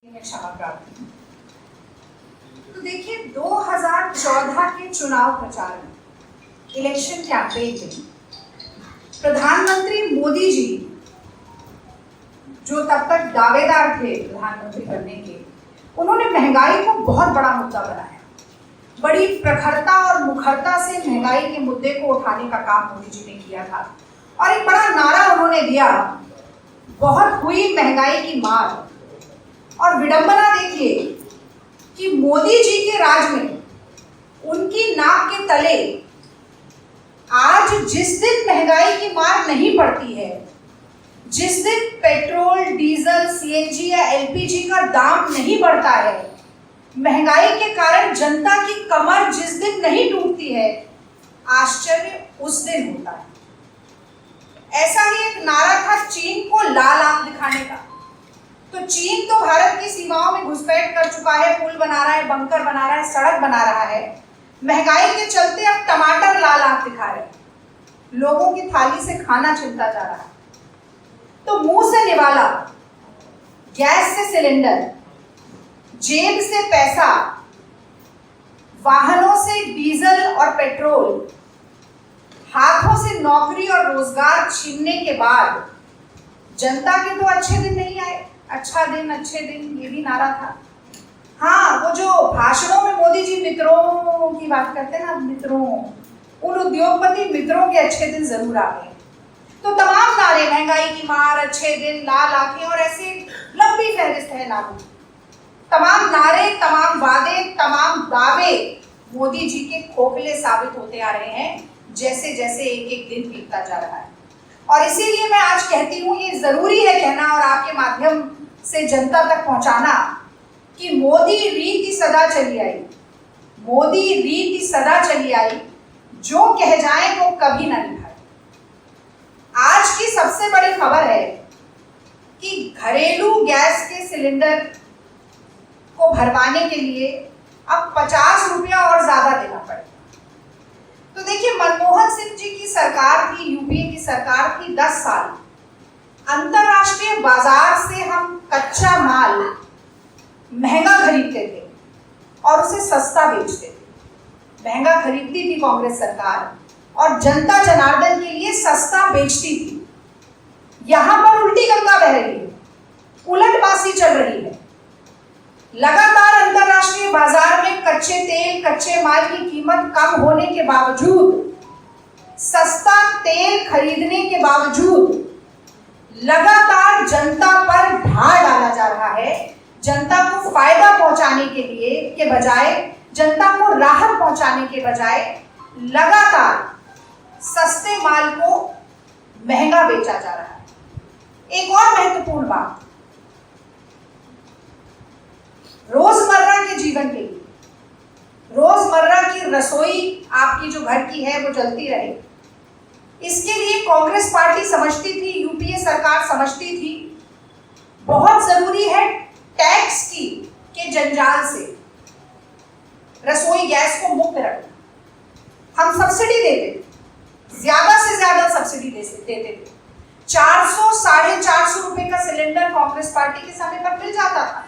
क्षमा प्रार्थी हूं। तो देखिए 2014 के चुनाव प्रचार में, इलेक्शन कैंपेन में प्रधानमंत्री मोदी जी, जो तब तक दावेदार थे प्रधानमंत्री बनने के, उन्होंने महंगाई को बहुत बड़ा मुद्दा बनाया। बड़ी प्रखरता और मुखरता से महंगाई के मुद्दे को उठाने का काम मोदी जी ने किया था और एक बड़ा नारा उन्होंने दिया, बहुत हुई महंगाई की मार। और विडंबना देखिए कि मोदी जी के राज में उनकी नाक के तले आज जिस दिन महंगाई की मार नहीं पड़ती है, जिस दिन पेट्रोल, डीजल, सीएनजी या एलपीजी का दाम नहीं बढ़ता है, महंगाई के कारण जनता की कमर जिस दिन नहीं टूटती है, आश्चर्य उस दिन होता है। ऐसा ही एक नारा था चीन को लाल आंख दिखाने का। तो चीन तो भारत की सीमाओं में घुसपैठ कर चुका है, पुल बना रहा है, बंकर बना रहा है, सड़क बना रहा है। महंगाई के चलते अब टमाटर लाल आंख दिखा रहे हैं, लोगों की थाली से खाना छिनता जा रहा है। तो मुंह से निवाला, गैस से सिलेंडर, जेब से पैसा, वाहनों से डीजल और पेट्रोल, हाथों से नौकरी और रोजगार छीनने के बाद जनता के तो अच्छे दिन नहीं आए। अच्छा दिन, अच्छे दिन, ये भी नारा था। हाँ, वो जो भाषणों में मोदी जी मित्रों की बात करते हैं ना, मित्रों, उन उद्योगपति मित्रों के अच्छे दिन जरूर आ गए। तो तमाम नारे, महंगाई की मार, अच्छे दिन, लाल आंखें और ऐसे लंबी फहरिस्त है नारों। तमाम नारे, तमाम वादे, तमाम दावे मोदी जी के खोखले साबित होते आ रहे हैं जैसे जैसे एक एक दिन बीतता जा रहा है। और इसीलिए मैं आज कहती हूँ, ये जरूरी है कहना और आपके माध्यम से जनता तक पहुंचाना कि मोदी रीति सदा चली आई, मोदी रीति सदा चली आई, जो कह जाए वो कभी ना निभाए। आज की सबसे बड़ी खबर है कि घरेलू गैस के सिलेंडर को भरवाने के लिए अब 50 रुपया और ज्यादा देना पड़ेगा। तो देखिए, मनमोहन सिंह जी की सरकार थी, यूपीए की सरकार थी 10 साल। अंतरराष्ट्रीय बाजार से हम कच्चा माल महंगा खरीदते थे और उसे सस्ता बेचते थे। महंगा खरीदती थी कांग्रेस सरकार और जनता जनार्दन के लिए सस्ता बेचती थी। यहां पर उल्टी गंगा बह रही है, उलटबाजी चल रही है। लगातार अंतरराष्ट्रीय बाजार में कच्चे तेल, कच्चे माल की कीमत कम होने के बावजूद, सस्ता तेल खरीदने के बावजूद लगातार जनता पर भार डाला जा रहा है। जनता को फायदा पहुंचाने के लिए के बजाय, जनता को राहत पहुंचाने के बजाय लगातार सस्ते माल को महंगा बेचा जा रहा है। एक और महत्वपूर्ण बात, रोजमर्रा के जीवन के लिए, रोजमर्रा की रसोई आपकी जो घर की है वो चलती रहे, इसके लिए कांग्रेस पार्टी समझती थी, यूपीए सरकार समझती थी, बहुत जरूरी है टैक्स के जंजाल से रसोई गैस को मुक्त रखना। हम सब्सिडी देते थे, ज्यादा से ज्यादा सब्सिडी देते थे। 400 साढ़े 400 रुपए का सिलेंडर कांग्रेस पार्टी के समय पर मिल जाता था।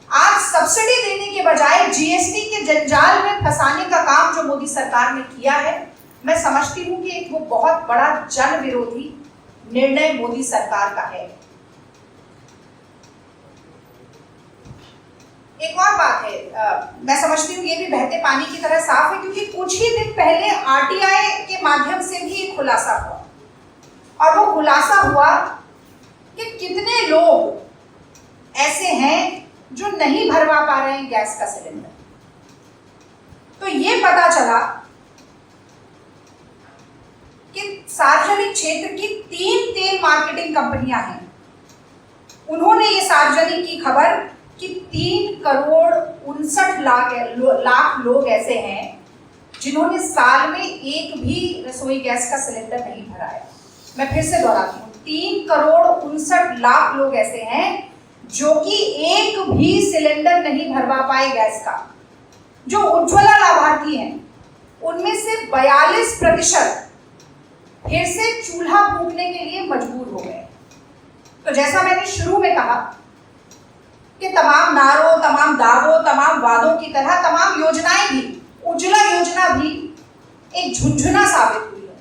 आज सब्सिडी देने के बजाय जीएसटी के जंजाल में फंसाने का काम जो मोदी सरकार ने किया है, मैं समझती हूँ कि एक वो बहुत बड़ा जन विरोधी निर्णय मोदी सरकार का है। एक और बात है, मैं समझती हूँ ये भी बहते पानी की तरह साफ है, क्योंकि कुछ ही दिन पहले आरटीआई के माध्यम से भी एक खुलासा हुआ और वो खुलासा हुआ कि कितने लोग ऐसे हैं जो नहीं भरवा पा रहे हैं गैस का सिलेंडर। तो ये पता चला कि सार्वजनिक क्षेत्र की 3 तेल मार्केटिंग कंपनियां हैं, उन्होंने ये सार्वजनिक की खबर कि 3,59 लाख लोग ऐसे हैं जिन्होंने साल में एक भी रसोई गैस का सिलेंडर नहीं भराया। मैं फिर से दोहराती हूँ, 3,59 लाख लोग ऐसे हैं जो कि एक भी सिलेंडर नहीं भरवा पाए गैस का। जो उज्ज्वला लाभार्थी हैं, उनमें से 42% फिर से चूल्हा फूंकने के लिए मजबूर हो गए। तो जैसा मैंने शुरू में कहा कि तमाम नारों, तमाम दावों, तमाम वादों की तरह तमाम योजनाएं भी, उज्ज्वला योजना भी एक झुंझुना साबित हुई है।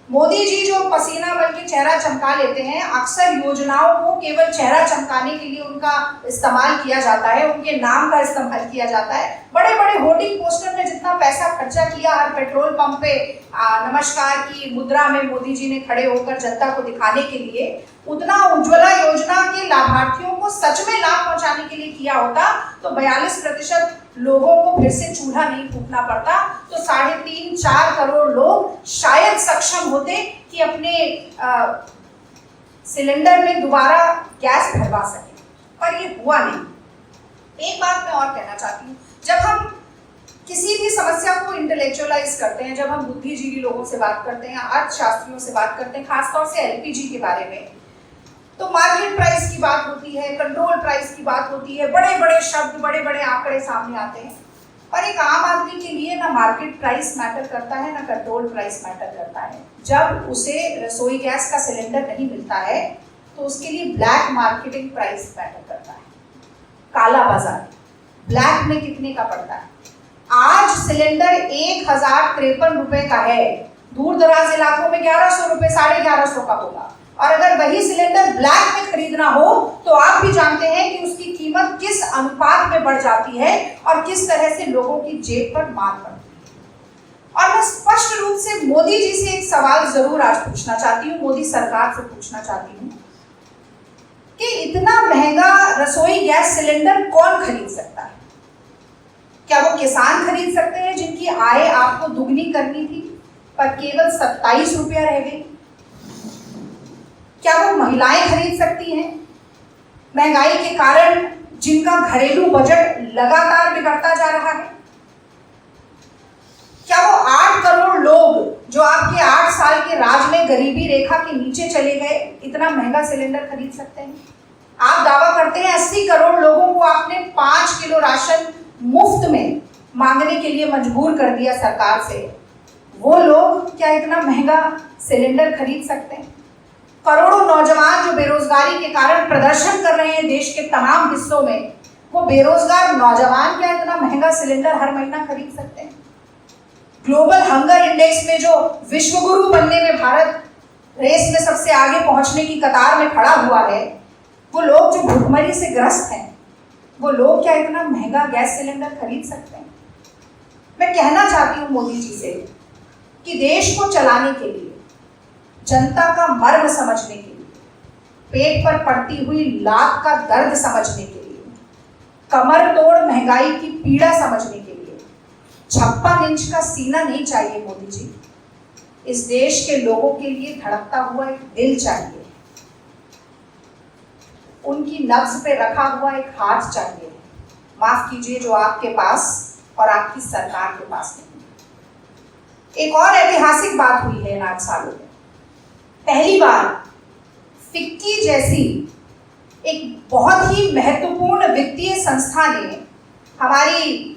मोदी जी जो पसीना बन के चेहरा चमका लेते हैं, अक्सर योजनाओं को केवल चेहरा चमकाने के लिए उनका इस्तेमाल किया जाता है, उनके नाम का इस्तेमाल किया जाता है। बड़े बड़े होर्डिंग पोस्टर में जितना पैसा खर्चा किया हर पेट्रोल पंप पे नमस्कार की मुद्रा में मोदी जी ने खड़े होकर जनता को दिखाने के लिए, उतना उज्ज्वला योजना के लाभार्थियों को सच में लाभ पहुंचाने के लिए किया होता तो 42% लोगों को फिर से चूल्हा नहीं फूकना पड़ता, तो 3.5-4 करोड़ लोग शायद सक्षम होते कि अपने सिलेंडर में दोबारा गैस भरवा सके, पर ये हुआ नहीं। एक बात मैं और कहना चाहती हूँ, जब हम किसी भी समस्या को इंटेलेक्चुअलाइज करते हैं, जब हम बुद्धिजीवी लोगों से बात करते हैं, अर्थशास्त्रियों से बात करते हैं, खासतौर से एलपीजी के बारे में, तो मार्केट प्राइस की बात होती है, कंट्रोल प्राइस की बात होती है, बड़े बड़े शब्द, बड़े बड़े आंकड़े सामने आते हैं। और एक आम आदमी के लिए ना मार्केट प्राइस मैटर करता है, ना कंट्रोल प्राइस मैटर करता है। जब उसे रसोई गैस का सिलेंडर नहीं मिलता है तो उसके लिए ब्लैक मार्केटिंग प्राइस मैटर करता है, काला बाजार, ब्लैक में कितने का पड़ता है। आज सिलेंडर 1053 रुपए का है, दूर दराज इलाकों में 1100 रुपए, 1150 का होगा। और अगर वही सिलेंडर ब्लैक में खरीदना हो तो आप भी जानते हैं कि उसकी कीमत किस अनुपात में बढ़ जाती है और किस तरह से लोगों की जेब पर मार पड़ती है। और मैं स्पष्ट रूप से मोदी जी से एक सवाल जरूर आज पूछना चाहती हूँ, मोदी सरकार से पूछना चाहती हूँ कि इतना महंगा रसोई गैस सिलेंडर कौन खरीद सकता है? क्या वो किसान खरीद सकते हैं जिनकी आय आपको दुगनी करनी थी पर केवल 27 रुपया रह गई? क्या वो महिलाएं खरीद सकती हैं? महंगाई के कारण जिनका घरेलू बजट लगातार बिगड़ता जा रहा है, क्या वो 8 करोड़ लोग जो आपके 8 साल के राज में गरीबी रेखा के नीचे चले गए इतना महंगा सिलेंडर खरीद सकते हैं? आप दावा करते हैं 80 करोड़ लोगों को आपने 5 किलो राशन मुफ्त में मांगने के लिए मजबूर कर दिया सरकार से। वो लोग क्या इतना महंगा सिलेंडर खरीद सकते हैं? करोड़ों नौजवान जो बेरोजगारी के कारण प्रदर्शन कर रहे हैं देश के तमाम हिस्सों में, वो बेरोजगार नौजवान क्या इतना महंगा सिलेंडर हर महीना खरीद सकते हैं? ग्लोबल हंगर इंडेक्स में जो विश्व गुरु बनने में भारत रेस में सबसे आगे पहुंचने की कतार में खड़ा हुआ है, वो लोग जो भुखमरी से ग्रस्त हैं, वो लोग क्या इतना महंगा गैस सिलेंडर खरीद सकते हैं? मैं कहना चाहती हूँ मोदी जी से कि देश को चलाने के लिए, जनता का मर्म समझने के लिए, पेट पर पड़ती हुई लात का दर्द समझने के लिए, कमर तोड़ महंगाई की पीड़ा समझने के लिए 56 इंच का सीना नहीं चाहिए मोदी जी। इस देश के लोगों के लिए धड़कता हुआ एक दिल चाहिए, उनकी नब्ज पे रखा हुआ एक हाथ चाहिए। माफ कीजिए, जो आपके पास और आपकी सरकार के पास नहीं। एक और ऐतिहासिक बात हुई है इन 8 सालों में। पहली बार फिक्की जैसी एक बहुत ही महत्वपूर्ण वित्तीय संस्था ने हमारी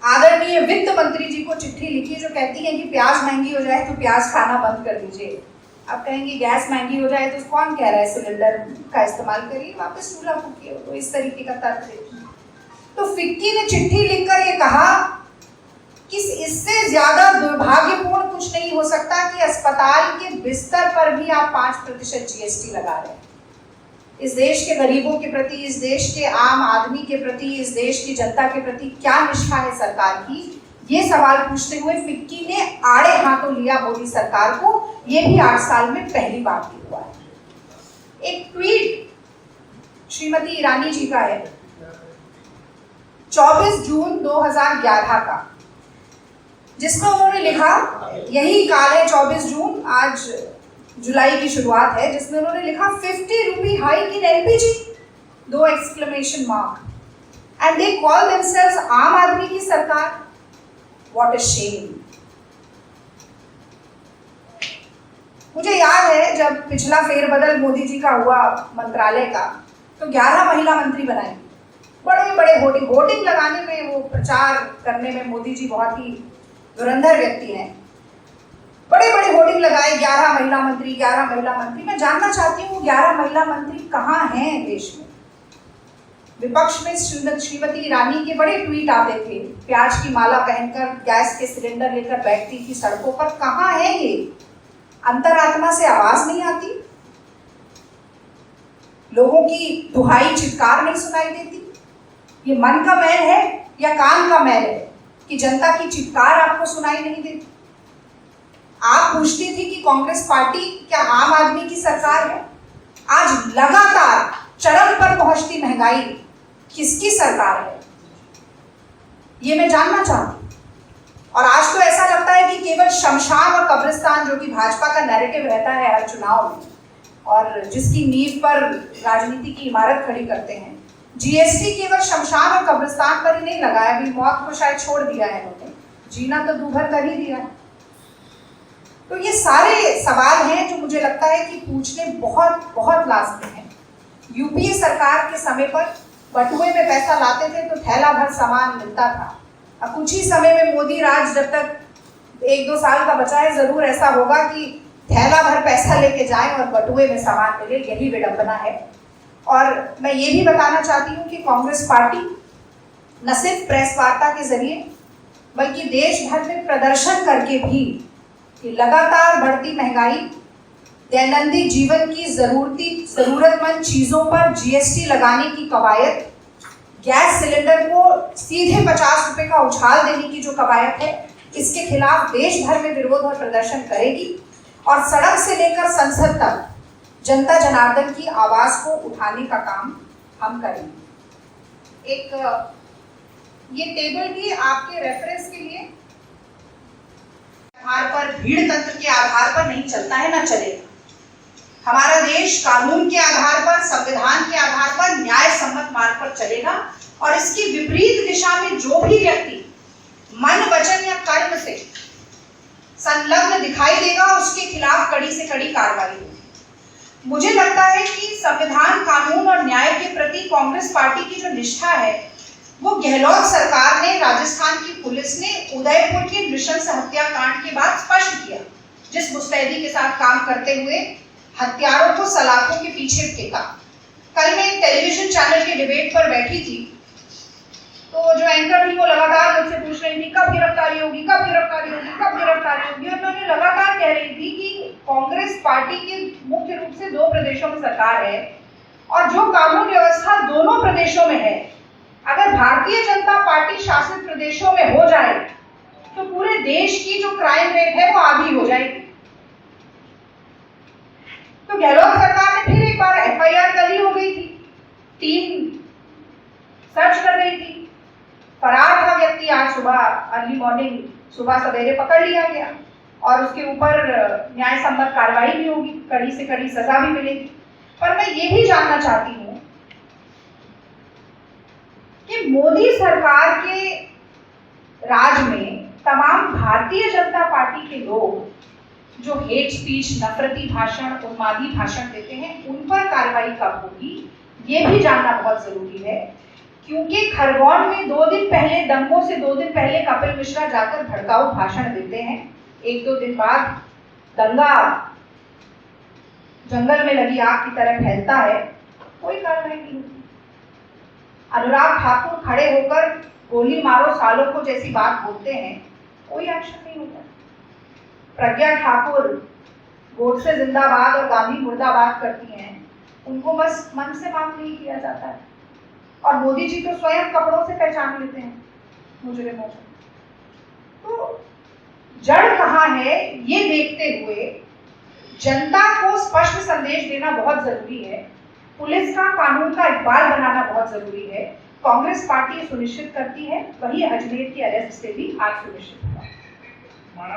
आदरणीय वित्त मंत्री जी को चिट्ठी लिखी जो कहती है कि प्याज महंगी हो जाए तो प्याज खाना बंद कर दीजिए। आप कहेंगे गैस महंगी हो जाए तो कौन कह रहा है सिलेंडर का इस्तेमाल करिए, वापस चूल्हा फूकिए, तो इस तरीके का तर्क देती। तो फिक्की ने चिट्ठी लिखकर ये कहा कि इससे ज्यादा दुर्भाग्यपूर्ण कुछ नहीं हो सकता कि अस्पताल के बिस्तर पर भी आप 5% GST लगा रहे हैं। इस देश के गरीबों के प्रति, इस देश के आम आदमी के प्रति, इस देश की जनता के प्रति क्या निष्ठा है सरकार की? ये सवाल पूछते हुए फिक्की ने आड़े हाथों लिया मोदी सरकार को। ये भी 8 साल में पहली बार ही हुआ है। एक ट्वीट श्रीमती ईरानी जी का है 24 जून 2011 का, जिसमें उन्होंने लिखा, यही काल है 24 जून, आज जुलाई की शुरुआत है, जिसमें उन्होंने लिखा 50 rupee hike in LPG, 2 exclamation mark, and they call themselves आम आदमी की सरकार। What a shame. मुझे याद है जब पिछला फेरबदल मोदी जी का हुआ मंत्रालय का, तो 11 महिला मंत्री बनाई। बड़े बड़े होर्डिंग लगाने में, वो प्रचार करने में मोदी जी बहुत ही धुरंधर व्यक्ति हैं। बड़े बड़े होर्डिंग लगाए 11 महिला मंत्री, 11 महिला मंत्री। मैं जानना चाहती हूँ 11 महिला मंत्री कहाँ हैं देश में? विपक्ष में श्रीमती ईरानी के बड़े ट्वीट आते थे, प्याज की माला पहनकर गैस के सिलेंडर लेकर बैठती थी सड़कों पर। कहाँ है ये? अंतरात्मा से आवाज नहीं आती? लोगों की दुहाई चित्कार नहीं सुनाई देती? ये मन का मैल है या कान का मैल है कि जनता की चित्कार आपको सुनाई नहीं देती? आप पूछती थी कि कांग्रेस पार्टी क्या आम आदमी की सरकार है? आज लगातार चरम पर पहुंचती महंगाई किसकी सरकार है, ये मैं जानना चाहती हूं। और आज तो ऐसा लगता है कि केवल शमशान और कब्रिस्तान, जो कि भाजपा का नैरेटिव रहता है हर चुनाव में और जिसकी नींव पर राजनीति की इमारत खड़ी करते हैं, जीएसटी केवल शमशान और कब्रिस्तान पर ही नहीं लगाया, अभी मौत को शायद छोड़ दिया है उन्होंने, जीना तो दूभर कर ही दिया है। तो ये सारे सवाल हैं जो मुझे लगता है कि पूछने बहुत बहुत लाजमी है। यूपीए सरकार के समय पर बटुए में पैसा लाते थे तो थैला भर सामान मिलता था। अब कुछ ही समय में मोदी राज जब तक 1-2 साल का बचा है, जरूर ऐसा होगा कि थैला भर पैसा लेके जाएं और बटुए में सामान मिले। यही विडंबना है। और मैं ये भी बताना चाहती हूँ कि कांग्रेस पार्टी न सिर्फ प्रेस वार्ता के जरिए बल्कि देश भर में प्रदर्शन करके भी कि लगातार बढ़ती महंगाई, दैनंदिन जीवन की जरूरतमंद चीजों पर जीएसटी लगाने की कवायद, गैस सिलेंडर को सीधे 50 रुपए का उछाल देने की जो कवायद है, इसके खिलाफ देश भर में विरोध और प्रदर्शन करेगी और सड़क से लेकर संसद तक जनता जनार्दन की आवाज को उठाने का काम हम करेंगे। एक ये टेबल भी आपके रेफरेंस के लिए आधार पर, भीड़ तंत्र के आधार पर नहीं चलता है, ना चलेगा। हमारा देश कानून के आधार पर, संविधान के आधार पर, न्याय सम्मत मार्ग पर चलेगा और इसकी विपरीत दिशा में जो भी व्यक्ति मन, वचन या कर्म से संलग्न दिखाई देगा, उसके खिलाफ कड़ी से कड़ी कार्रवाई होगी। मुझे लगता है कि संविधान, कानून और न्याय के प्रति कांग्रेस पार्टी की जो निष्ठा है वो गहलोत सरकार ने, राजस्थान की पुलिस ने उदयपुर के नृशंस हत्याकांड के बाद स्पष्ट किया, जिस मुस्तैदी के साथ काम करते हुए हत्यारों को सलाखों के पीछे फेंका। कल मैं एक टेलीविजन चैनल के डिबेट पर बैठी थी, तो जो एंकर थी वो लगातार मुझसे पूछ रही थी कब गिरफ्तारी होगी, कब गिरफ्तारी होगी, कब गिरफ्तारी होगी। और उन्होंने लगातार कह रही थी कि कांग्रेस पार्टी की मुख्य रूप से 2 प्रदेशों में सरकार है और जो कानून व्यवस्था दोनों प्रदेशों में है, अगर भारतीय जनता पार्टी शासित प्रदेशों में हो जाए तो पूरे देश की जो क्राइम रेट है वो आधी हो जाएगी। तो गहलोत सरकार ने फिर एक बार एफआईआर कर ली, हो गई थी, टीम सर्च कर रही थी, फरार था व्यक्ति। आज सुबह अर्ली मॉर्निंग, सुबह सवेरे पकड़ लिया गया और उसके ऊपर न्याय सम्मत कार्रवाई भी होगी, कड़ी से कड़ी सजा भी मिलेगी। पर मैं ये भी जानना चाहती हूँ कि मोदी सरकार के राज में तमाम भारतीय जनता पार्टी के लोग जो हेट स्पीच, नफरती भाषण, उन्मादी भाषण देते हैं, उन पर कार्रवाई कब होगी, ये भी जानना बहुत जरूरी है। क्योंकि खरगोन में 2 दिन पहले, दंगों से 2 दिन पहले कपिल मिश्रा जाकर भड़काऊ भाषण देते हैं, 1-2 दिन बाद दंगा जंगल में लगी आग की तरह फैलता है, कोई कार्रवाई नहीं होती। अनुराग ठाकुर खड़े होकर गोली मारो सालों को जैसी बात बोलते हैं, कोई एक्शन नहीं होता। प्रज्ञा ठाकुर गोडसे जिंदाबाद और गांधी मुर्दाबाद करती हैं, उनको बस मन से माफ नहीं किया जाता है। और मोदी जी तो स्वयं कपड़ों से पहचान लेते हैं मुजरिमों को। तो जड़ कहाँ है, ये देखते हुए जनता को स्पष्ट संदेश देना बहुत जरूरी है। पुलिस का, कानून का इकबाल बनाना बहुत जरूरी है। कांग्रेस पार्टी सुनिश्चित करती है, वही अजमेर की अरेस्ट से भी आज सुनिश्चित हुआ।